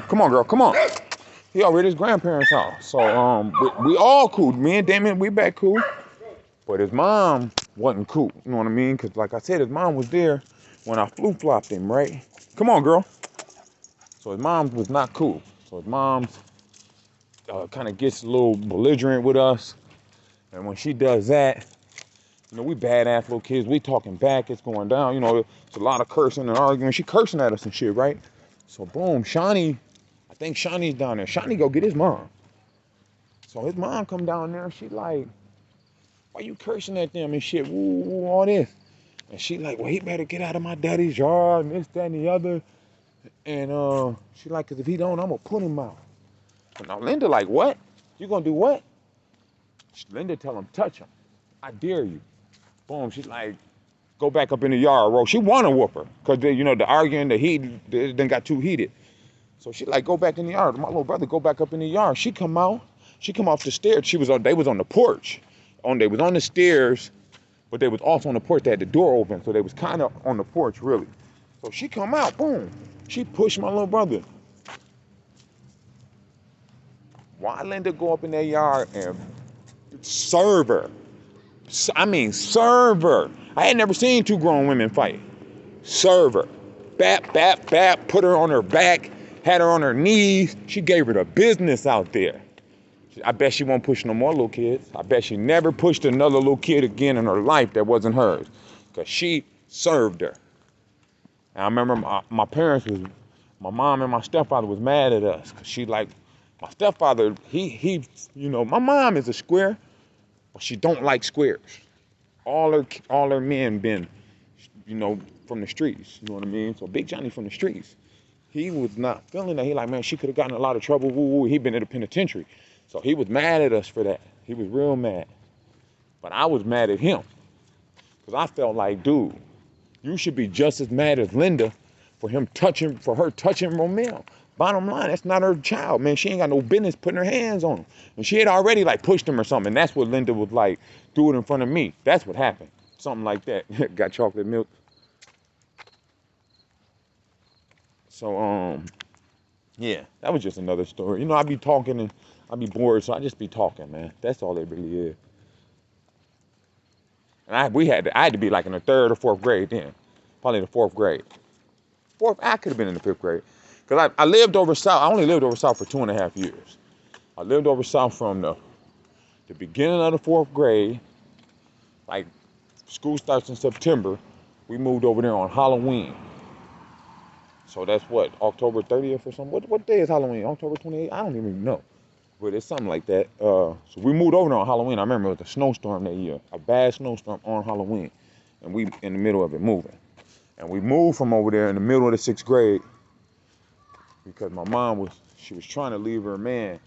Come on, girl. Come on. He over at his grandparents' house. So we all cool. Me and Damien, we back cool. But his mom wasn't cool. You know what I mean? Because like I said, his mom was there when I flu-flopped him, right? Come on, girl. So his mom was not cool. So his mom kind of gets a little belligerent with us. And when she does that, you know, we badass little kids. We talking back. It's going down. You know, it's a lot of cursing and arguing. She cursing at us and shit, right? So boom, Shawnee, I think Shawnee's down there. Shawnee go get his mom. So his mom come down there. She like, why you cursing at them and shit? Woo, woo, all this. And she like, well, he better get out of my daddy's yard and this, that, and the other. And she like, cause if he don't, I'm gonna put him out. And now Linda like, what? You gonna do what? Linda tell him, touch him. I dare you. Boom, she's like, go back up in the yard, bro. She wanna whoop her. Cause you know, the arguing, the heat, then got too heated. So she like, go back in the yard. My little brother go back up in the yard. She come out, she come off the stairs. They was on the porch. They was on the stairs, but they was also on the porch. They had the door open, so they was kind of on the porch, really. So she come out, boom. She pushed my little brother. Why Linda go up in that yard and serve her? I mean, serve her. I had never seen two grown women fight. Serve her. Bap, bap, bap, put her on her back, had her on her knees. She gave her the business out there. I bet she won't push no more little kids. I bet she never pushed another little kid again in her life that wasn't hers. Because she served her. And I remember my parents my mom and my stepfather was mad at us. Because she like, my stepfather, he, you know, my mom is a square, but she don't like squares. All her men been, you know, from the streets. You know what I mean? So Big Johnny from the streets. He was not feeling that. He like, man, she could have gotten in a lot of trouble. Woo, woo. He been in the penitentiary. So he was mad at us for that. He was real mad. But I was mad at him. Because I felt like, dude, you should be just as mad as Linda for her touching Romeo. Bottom line, that's not her child, man. She ain't got no business putting her hands on him. And she had already like pushed him or something. And that's what Linda was like, do it in front of me. That's what happened. Something like that. Got chocolate milk. So, yeah, that was just another story. You know, I be talking and I be bored, so I just be talking, man. That's all it really is. And I had to be like in the 3rd or 4th grade then. Probably in the 4th grade. I could have been in the 5th grade. Because I lived over south. I only lived over south for 2.5 years. I lived over south from the beginning of the 4th grade. Like, school starts in September. We moved over there on Halloween. So that's what, October 30th or something? What day is Halloween? October 28th? I don't even know. But it's something like that. So we moved over there on Halloween. I remember it was a snowstorm that year. A bad snowstorm on Halloween. And we in the middle of it moving. And we moved from over there in the middle of the 6th grade because my mom was trying to leave her man,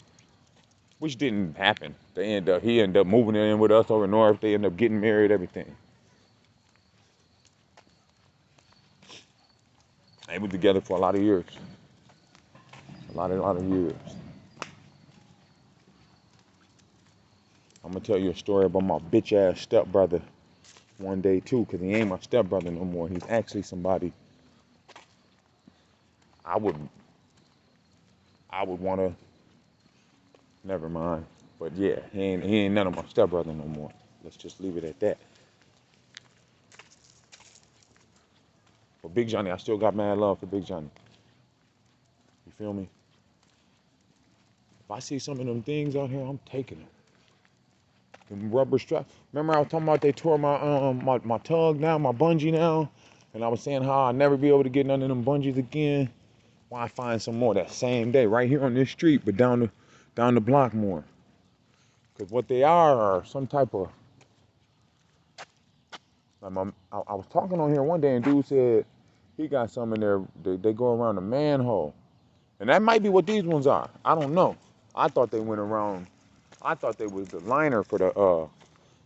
which didn't happen. He ended up moving in with us over north. They ended up getting married, everything. They were together for a lot of years. A lot of years. I'm gonna tell you a story about my bitch ass stepbrother one day too, because he ain't my stepbrother no more. He's actually somebody I would wanna, never mind. But yeah, he ain't none of my stepbrother no more. Let's just leave it at that. But Big Johnny, I still got mad love for Big Johnny. You feel me? If I see some of them things out here, I'm taking them. Them rubber straps. Remember I was talking about they tore my tug now, my bungee now? And I was saying how I'll never be able to get none of them bungees again. Why find some more that same day, right here on this street, but down the block more. Because what they are some type of, I was talking on here one day and dude said he got some in there, they go around the manhole. And that might be what these ones are. I don't know. I thought they went around, I thought they was the liner for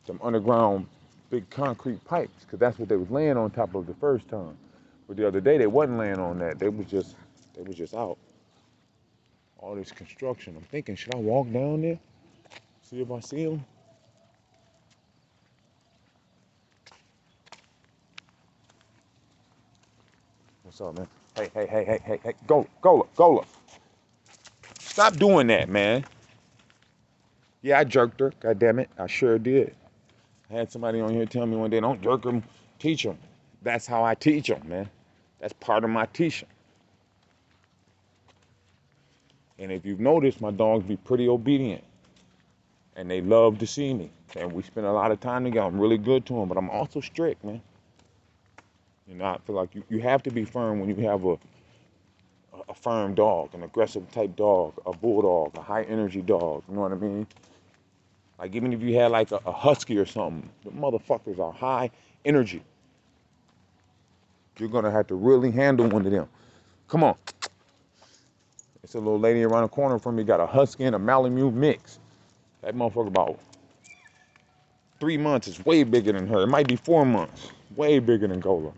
them underground big concrete pipes, because that's what they was laying on top of the first time. But the other day they wasn't laying on that. They was just out. All this construction. I'm thinking, should I walk down there? See if I see them? What's up, man? Hey, go, Gola. Stop doing that, man. Yeah, I jerked her. God damn it. I sure did. I had somebody on here tell me one day, don't jerk them, teach them. That's how I teach them, man. That's part of my teaching. And if you've noticed, my dogs be pretty obedient. And they love to see me. And we spend a lot of time together. I'm really good to them, but I'm also strict, man. You know, I feel like you have to be firm when you have a firm dog, an aggressive type dog, a bulldog, a high energy dog. You know what I mean? Like even if you had like a husky or something, the motherfuckers are high energy. You're gonna have to really handle one of them. Come on. It's a little lady around the corner from me, got a husky and a Malamute mix. That motherfucker about 3 months is way bigger than her. It might be 4 months. Way bigger than Gola.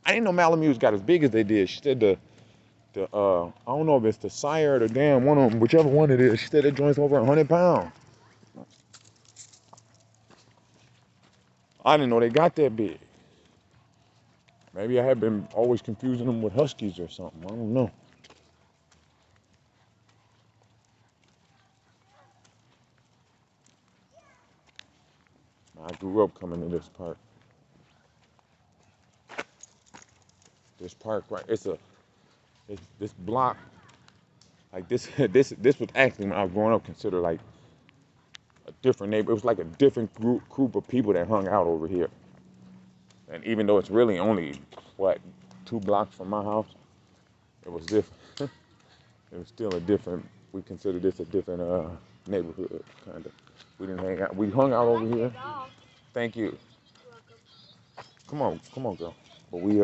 I didn't know Malamutes got as big as they did. She said I don't know if it's the sire or the dam, one of them, whichever one it is. She said it joins over 100 pounds. I didn't know they got that big. Maybe I have been always confusing them with huskies or something. I don't know. I grew up coming to this park. This park, right? It's this block. Like this, this was actually when I was growing up considered like a different neighbor. It was like a different group of people that hung out over here. And even though it's really only what 2 blocks from my house, it was different. It was still a different. We considered this a different neighborhood, kind of. We didn't hang out. We hung out over here. Thank you. Come on, girl. But we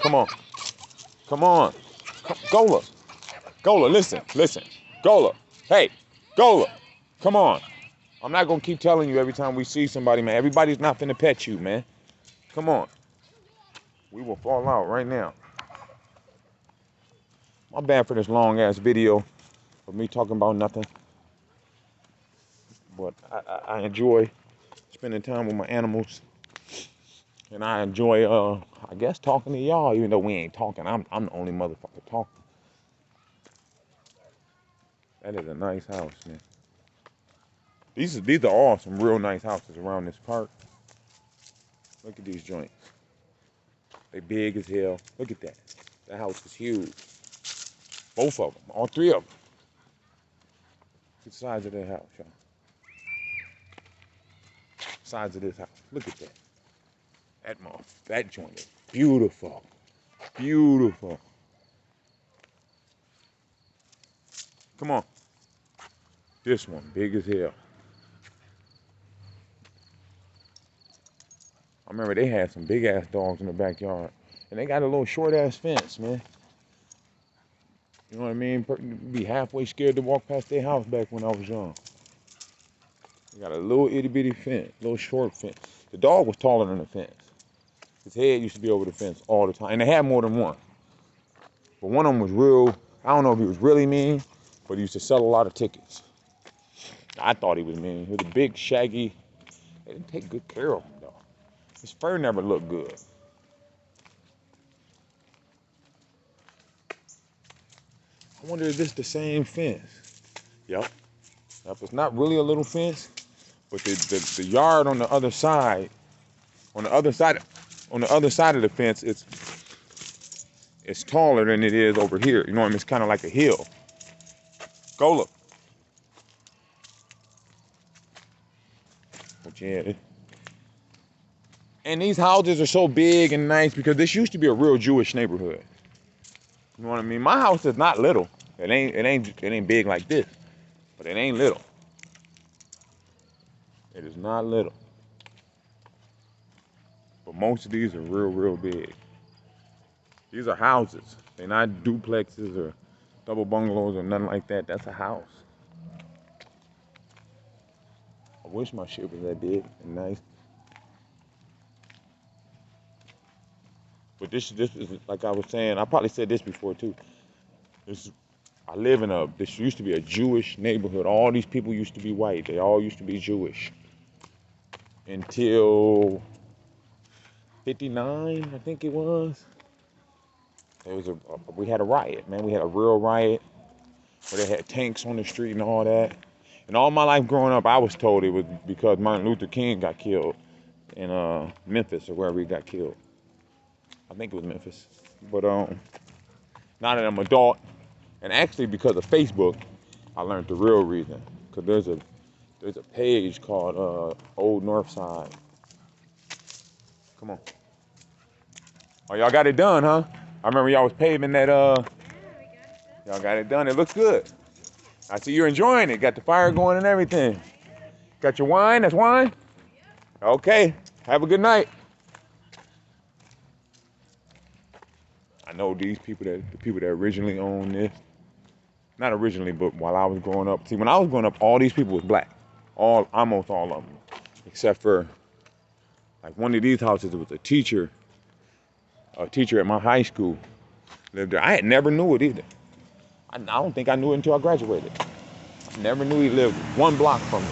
come on, come on, Gola, Gola. Listen, Gola. Hey, Gola. Come on. I'm not gonna keep telling you every time we see somebody, man. Everybody's not finna pet you, man. Come on. We will fall out right now. My bad for this long ass video of me talking about nothing. But I enjoy spending time with my animals. And I enjoy I guess talking to y'all, even though we ain't talking. I'm the only motherfucker talking. That is a nice house, man. These are all some real nice houses around this park. Look at these joints. They big as hell. Look at that. That house is huge. Both of them. All 3 of them. Look at the size of that house, y'all. Size of this house. Look at that. That joint is beautiful. Beautiful. Come on. This one, big as hell. I remember they had some big ass dogs in the backyard. And they got a little short ass fence, man. You know what I mean? Be halfway scared to walk past their house back when I was young. They got a little itty bitty fence, little short fence. The dog was taller than the fence. His head used to be over the fence all the time. And they had more than one. But one of them was real, I don't know if he was really mean, but he used to sell a lot of tickets. I thought he was mean. He was a big, shaggy. They didn't take good care of him, though. His fur never looked good. I wonder if this is the same fence. Yep. Yep. It's not really a little fence, but the yard on the other side, on the other side of the fence, it's taller than it is over here. You know what I mean? It's kind of like a hill. Go look. But yeah. And these houses are so big and nice because this used to be a real Jewish neighborhood. You know what I mean? My house is not little. It ain't big like this, but it ain't little. It is not little. But most of these are real big. These are houses. They're not duplexes or double bungalows or nothing like that. That's a house. I wish my shit was that big and nice. But this is like I was saying. I probably said this before too. This used to be a Jewish neighborhood. All these people used to be white. They all used to be Jewish. Until 59, I think it was. We had a riot, man. We had a real riot where they had tanks on the street and all that. And all my life growing up, I was told it was because Martin Luther King got killed in Memphis or wherever he got killed. I think it was Memphis. But now that I'm an adult, and actually because of Facebook, I learned the real reason. Cause there's a page called Old North Side. Come on. Oh, y'all got it done, huh? I remember y'all was paving that. Y'all got it done. It looks good. I see you're enjoying it. Got the fire going and everything. Got your wine? That's wine? Okay. Have a good night. I know the people that originally owned this. Not originally, but while I was growing up. See, when I was growing up, all these people was black. Almost all of them. Except for, like, one of these houses, it was a teacher at my high school lived there. I had never knew it either. I don't think I knew it until I graduated. I never knew he lived one block from me.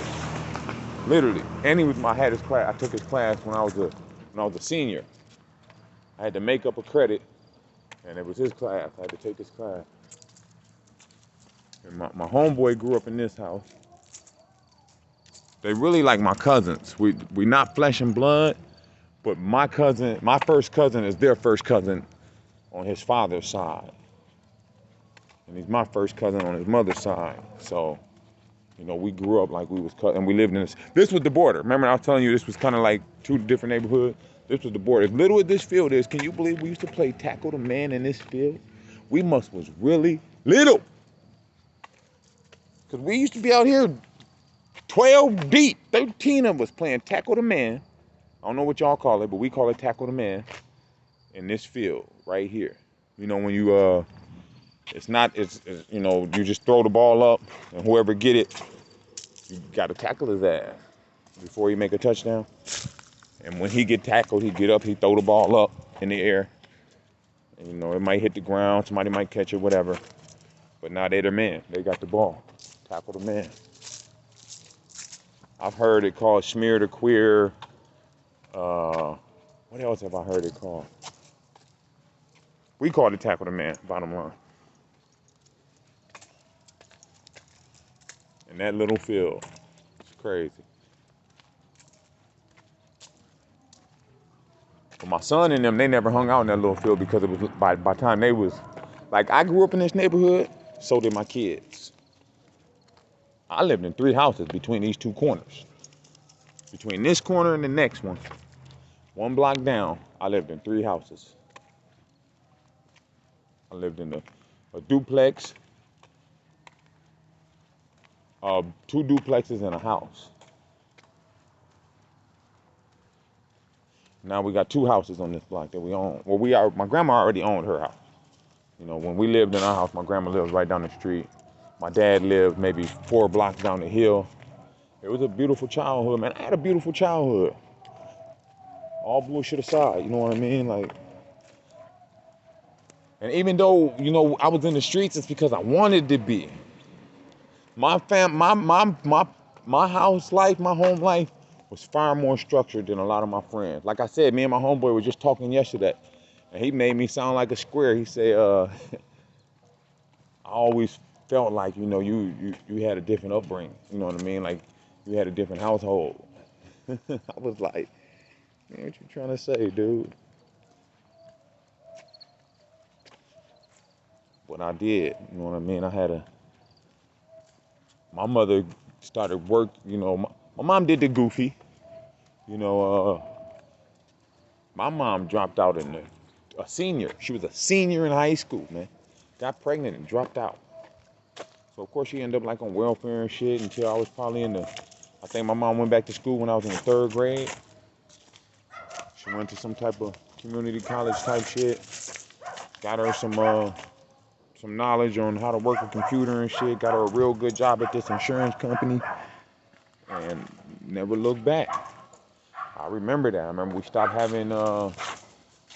Literally. And I had his class. I took his class when I was a senior. I had to make up a credit, and it was his class. I had to take his class. And my homeboy grew up in this house. They really like my cousins. We not flesh and blood, but my first cousin is their first cousin on his father's side. And he's my first cousin on his mother's side. So, we grew up like we was and we lived in this. This was the border. Remember I was telling you this was kind of like two different neighborhoods? This was the border. As little as this field is, can you believe we used to play tackle the man in this field? We was really little. Because we used to be out here 12 deep, 13 of us playing tackle the man. I don't know what y'all call it, but we call it tackle the man in this field right here. When you, you just throw the ball up and whoever get it, you got to tackle his ass before you make a touchdown. And when he get tackled, he get up, he throw the ball up in the air. And, it might hit the ground, somebody might catch it, whatever. But now they're the man. They got the ball. Tackle the man. I've heard it called smear the queer. What else have I heard it called? We call it tackle the man, bottom line. In that little field. It's crazy. But my son and them, they never hung out in that little field because it was by the time they was, like, I grew up in this neighborhood, so did my kids. I lived in 3 houses between these 2 corners. Between this corner and the next one block down, I lived in 3 houses. I lived in a duplex, 2 duplexes and a house. Now we got 2 houses on this block that we own. Well, my grandma already owned her house. When we lived in our house, my grandma lived right down the street. My dad lived maybe 4 blocks down the hill. It was a beautiful childhood, man. I had a beautiful childhood. All bullshit aside, you know what I mean? Like, and even though, I was in the streets, it's because I wanted to be. My house life, my home life was far more structured than a lot of my friends. Like I said, me and my homeboy were just talking yesterday, and he made me sound like a square. He said, I always felt like, you had a different upbringing. You know what I mean? Like, you had a different household. I was like, man, what you trying to say, dude? But I did, you know what I mean? My mother started work, my mom did the goofy. My mom dropped out a senior. She was a senior in high school, man. Got pregnant and dropped out. So, of course, she ended up, like, on welfare and shit until I was probably I think my mom went back to school when I was in the 3rd grade. She went to some type of community college type shit. Got her some knowledge on how to work a computer and shit. Got her a real good job at this insurance company. And never looked back. I remember that. I remember we stopped having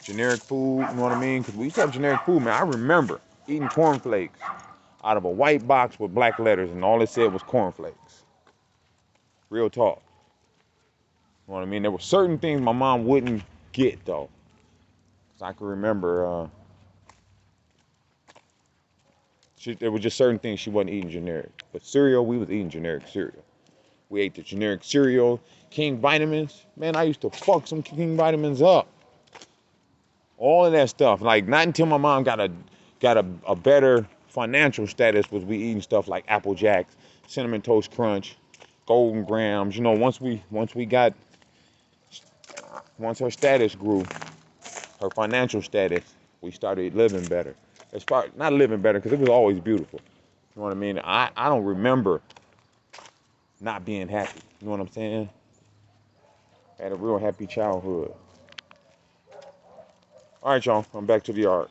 generic food, you know what I mean? Because we used to have generic food, man. I remember eating cornflakes out of a white box with black letters, and all it said was cornflakes. Real talk. You know what I mean? There were certain things my mom wouldn't get, though. Because I can remember There were just certain things she wasn't eating generic. But cereal, we was eating generic cereal. We ate the generic cereal. King vitamins. Man, I used to fuck some King vitamins up. All of that stuff. Like, not until my mom got a better financial status was we eating stuff like Apple Jacks, Cinnamon Toast Crunch, Golden Grams. You know, once her status grew, her financial status, we started living better. As far not living better, because it was always beautiful. You know what I mean? I don't remember not being happy. You know what I'm saying? I had a real happy childhood. All right, y'all. I'm back to the yard.